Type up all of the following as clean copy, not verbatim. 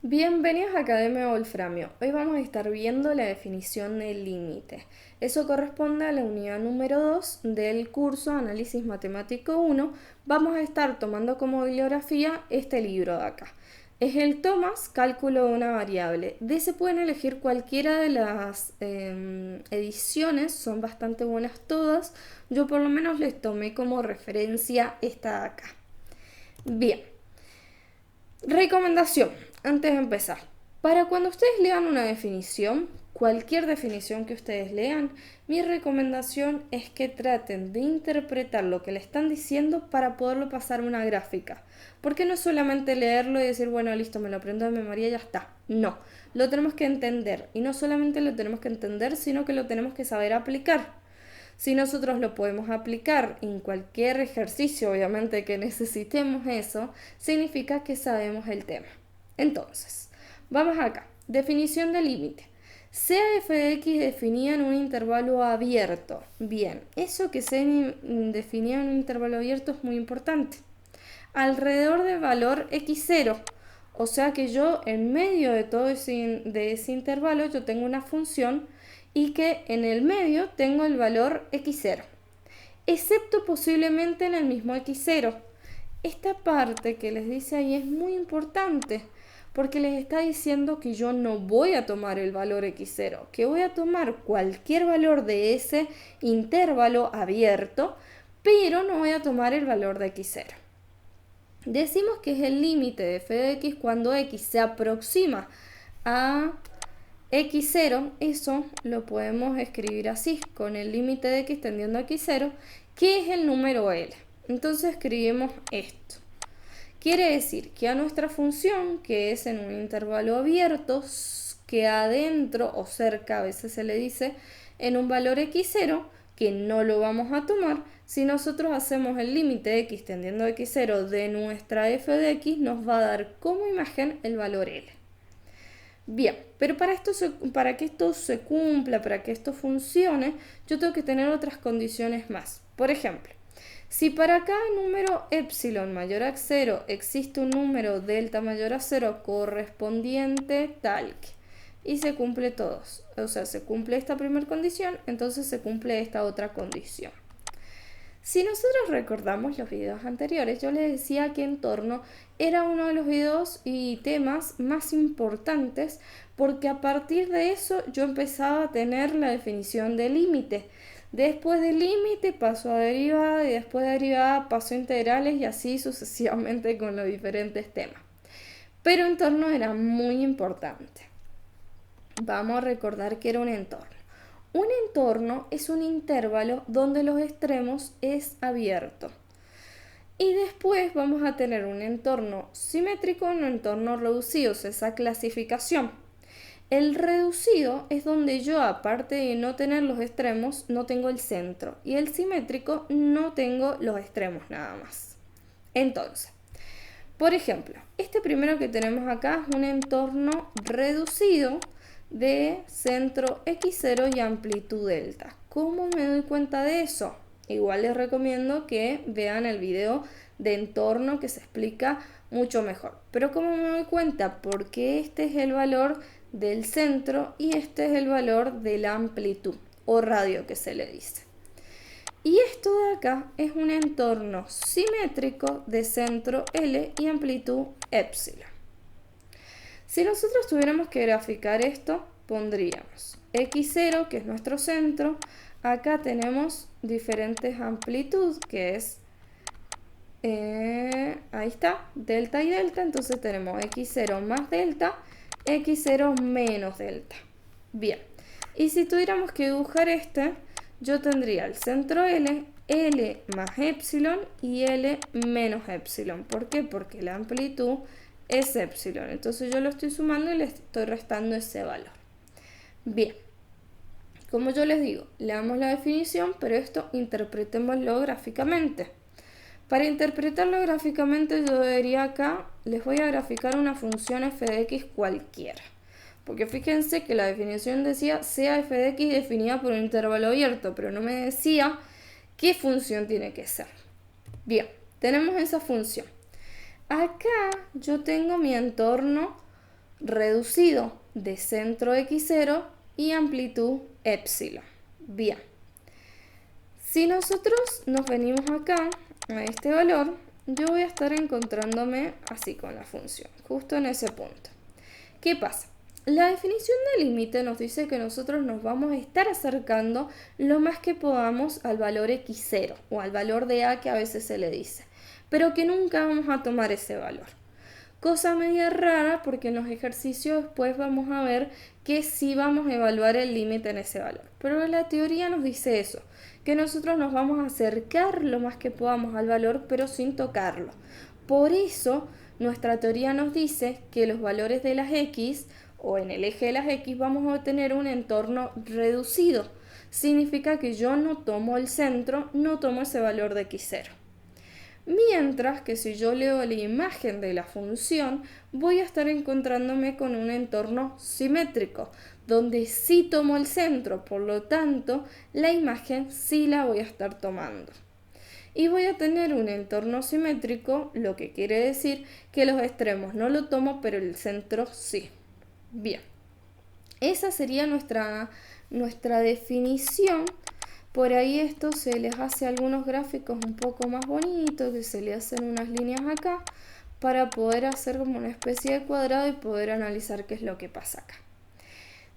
Bienvenidos a Academia Wolframio. Hoy vamos a estar viendo la definición del límite. Eso corresponde a la unidad número 2 del curso Análisis Matemático 1. Vamos a estar tomando como bibliografía este libro de acá. Es el Thomas, Cálculo de una variable. De ese pueden elegir cualquiera de las ediciones, son bastante buenas todas. Yo por lo menos les tomé como referencia esta de acá. Bien. Recomendación, antes de empezar. Para cuando ustedes lean una definición, cualquier definición que ustedes lean, mi recomendación es que traten de interpretar lo que le están diciendo para poderlo pasar a una gráfica. Porque no es solamente leerlo y decir, bueno, listo, me lo aprendo de memoria y ya está. No, lo tenemos que entender. Y no solamente lo tenemos que entender, sino que lo tenemos que saber aplicar. Si nosotros lo podemos aplicar en cualquier ejercicio, obviamente que necesitemos eso, significa que sabemos el tema. Entonces, vamos acá. Definición de límite. Sea f de x definida en un intervalo abierto. Bien, eso que se definía en un intervalo abierto es muy importante. Alrededor del valor x0. O sea que yo en medio de todo ese intervalo yo tengo una función y que en el medio tengo el valor x0, excepto posiblemente en el mismo x0. Esta parte que les dice ahí es muy importante porque les está diciendo que yo no voy a tomar el valor x0, que voy a tomar cualquier valor de ese intervalo abierto, pero no voy a tomar el valor de x0. Decimos que es el límite de f de x cuando x se aproxima a x0, eso lo podemos escribir así, con el límite de x tendiendo a x0, que es el número L. Entonces escribimos esto. Quiere decir que a nuestra función, que es en un intervalo abierto, que adentro o cerca, a veces se le dice, en un valor x0, que no lo vamos a tomar, si nosotros hacemos el límite de x tendiendo a x0 de nuestra f de x, nos va a dar como imagen el valor L. Bien, pero para que esto se cumpla, para que esto funcione, yo tengo que tener otras condiciones más. Por ejemplo, si para cada número epsilon mayor a 0 existe un número delta mayor a 0 correspondiente tal que, y se cumple todos, o sea, se cumple esta primera condición, entonces se cumple esta otra condición. Si nosotros recordamos los videos anteriores, yo les decía que entorno era uno de los videos y temas más importantes porque a partir de eso yo empezaba a tener la definición de límite. Después del límite paso a derivada y después de derivada paso a integrales y así sucesivamente con los diferentes temas. Pero entorno era muy importante. Vamos a recordar que era un entorno. Un entorno es un intervalo donde los extremos es abierto. Y después vamos a tener un entorno simétrico y un entorno reducido, esa clasificación. El reducido es donde yo, aparte de no tener los extremos, no tengo el centro. Y el simétrico no tengo los extremos nada más. Entonces, por ejemplo, este primero que tenemos acá es un entorno reducido de centro x0 y amplitud delta. ¿Cómo me doy cuenta de eso? Igual les recomiendo que vean el video de entorno que se explica mucho mejor. Pero ¿cómo me doy cuenta? Porque este es el valor del centro y este es el valor de la amplitud o radio que se le dice. Y esto de acá es un entorno simétrico de centro L y amplitud epsilon. Si nosotros tuviéramos que graficar esto, pondríamos x0, que es nuestro centro. Acá tenemos diferentes amplitudes, que es, ahí está, delta y delta. Entonces tenemos x0 más delta, x0 menos delta. Bien, y si tuviéramos que dibujar este, yo tendría el centro L, L más epsilon y L menos epsilon. ¿Por qué? Porque la amplitud es epsilon. Entonces yo lo estoy sumando y le estoy restando ese valor. Bien, como yo les digo, leamos la definición, pero esto interpretémoslo gráficamente. Para interpretarlo gráficamente yo debería acá, les voy a graficar una función f de x cualquiera. Porque fíjense que la definición decía sea f de x definida por un intervalo abierto, pero no me decía qué función tiene que ser. Bien, tenemos esa función. Acá yo tengo mi entorno reducido de centro x0 y amplitud epsilon. Bien, si nosotros nos venimos acá a este valor, yo voy a estar encontrándome así con la función, justo en ese punto. ¿Qué pasa? La definición de límite nos dice que nosotros nos vamos a estar acercando lo más que podamos al valor x0 o al valor de a que a veces se le dice, pero que nunca vamos a tomar ese valor. Cosa media rara porque en los ejercicios después vamos a ver que sí vamos a evaluar el límite en ese valor. Pero la teoría nos dice eso, que nosotros nos vamos a acercar lo más que podamos al valor pero sin tocarlo. Por eso nuestra teoría nos dice que los valores de las x o en el eje de las x vamos a tener un entorno reducido. Significa que yo no tomo el centro, no tomo ese valor de x0. Mientras que si yo leo la imagen de la función, voy a estar encontrándome con un entorno simétrico, donde sí tomo el centro, por lo tanto, la imagen sí la voy a estar tomando. Y voy a tener un entorno simétrico, lo que quiere decir que los extremos no lo tomo, pero el centro sí. Bien, esa sería nuestra definición. Por ahí esto se les hace algunos gráficos un poco más bonitos, que se le hacen unas líneas acá, para poder hacer como una especie de cuadrado y poder analizar qué es lo que pasa acá.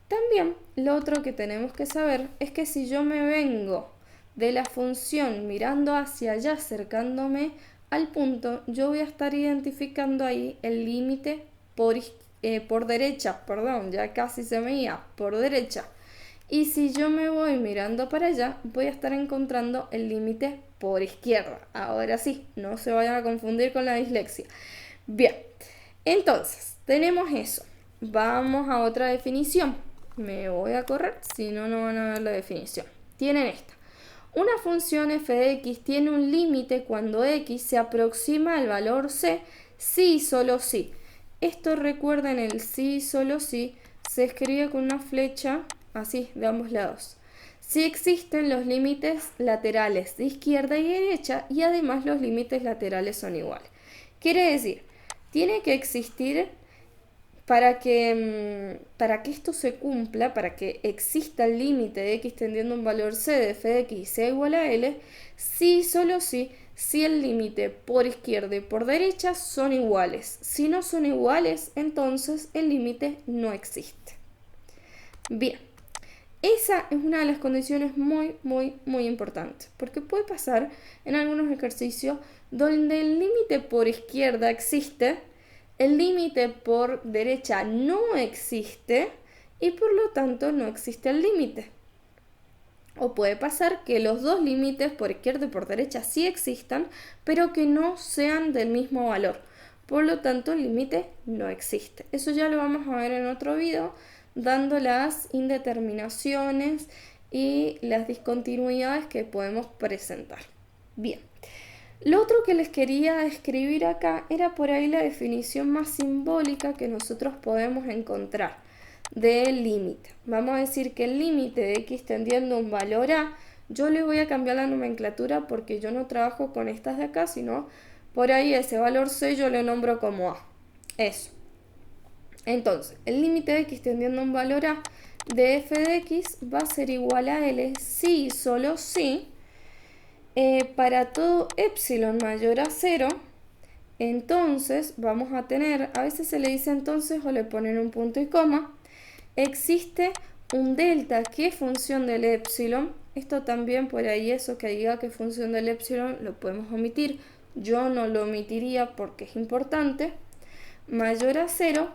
También lo otro que tenemos que saber es que si yo me vengo de la función mirando hacia allá, acercándome al punto, yo voy a estar identificando ahí el límite por derecha, perdón, ya casi se me iba, por derecha. Y si yo me voy mirando para allá, voy a estar encontrando el límite por izquierda. Ahora sí, no se vayan a confundir con la dislexia. Bien, entonces, tenemos eso. Vamos a otra definición. Me voy a correr, si no, no van a ver la definición. Tienen esta. Una función f de x tiene un límite cuando x se aproxima al valor c, si y solo si. Esto recuerden, el si y solo si se escribe con una flecha así de ambos lados. Si existen los límites laterales de izquierda y derecha y además los límites laterales son iguales. Quiere decir, tiene que existir para que esto se cumpla, para que exista el límite de x tendiendo un valor c de f de x y sea igual a l, si solo si el límite por izquierda y por derecha son iguales. Si no son iguales, entonces el límite no existe. Bien, esa es una de las condiciones muy importantes, porque puede pasar en algunos ejercicios donde el límite por izquierda existe, el límite por derecha no existe y por lo tanto no existe el límite. O puede pasar que los dos límites por izquierda y por derecha sí existan, pero que no sean del mismo valor. Por lo tanto, el límite no existe. Eso ya lo vamos a ver en otro video, dando las indeterminaciones y las discontinuidades que podemos presentar. Bien. Lo otro que les quería escribir acá era por ahí la definición más simbólica que nosotros podemos encontrar del límite. Vamos a decir que el límite de x tendiendo a un valor a, yo le voy a cambiar la nomenclatura porque yo no trabajo con estas de acá, sino por ahí ese valor c yo le nombro como a. Eso. Entonces, el límite de x tendiendo a un valor a de f de x va a ser igual a l si y solo si para todo epsilon mayor a 0, entonces vamos a tener, a veces se le dice entonces o le ponen un punto y coma, existe un delta que es función del epsilon. Esto también por ahí eso que diga que es función del epsilon lo podemos omitir. Yo no lo omitiría porque es importante. Mayor a 0,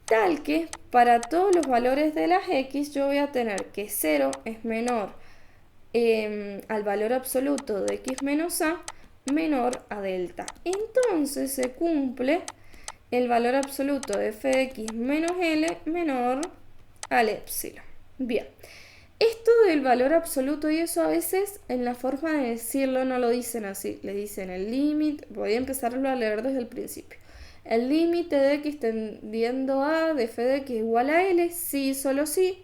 tal que para todos los valores de las x yo voy a tener que 0 es menor al valor absoluto de x menos a menor a delta. Entonces se cumple el valor absoluto de f de x menos l menor al epsilon. Bien, esto del valor absoluto y eso a veces en la forma de decirlo no lo dicen así, le dicen el límite, voy a empezarlo a leer desde el principio. El límite de x tendiendo a de f de x igual a l, si solo si.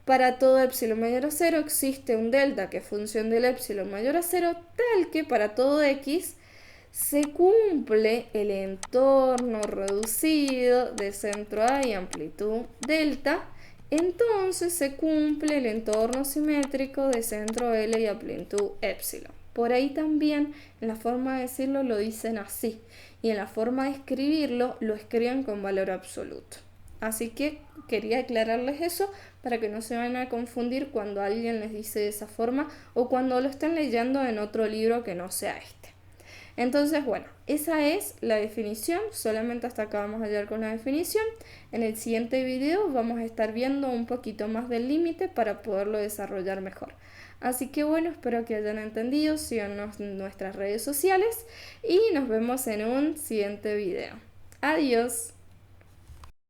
Para todo epsilon mayor a 0 existe un delta que es función del epsilon mayor a 0, tal que para todo x se cumple el entorno reducido de centro A y amplitud delta, entonces se cumple el entorno simétrico de centro L y amplitud epsilon. Por ahí también en la forma de decirlo lo dicen así y en la forma de escribirlo lo escriben con valor absoluto. Así que quería aclararles eso para que no se vayan a confundir cuando alguien les dice de esa forma o cuando lo estén leyendo en otro libro que no sea este. Entonces, bueno, esa es la definición, solamente hasta acá vamos a llegar con la definición. En el siguiente video vamos a estar viendo un poquito más del límite para poderlo desarrollar mejor. Así que bueno, espero que hayan entendido, síganos en nuestras redes sociales y nos vemos en un siguiente video. Adiós.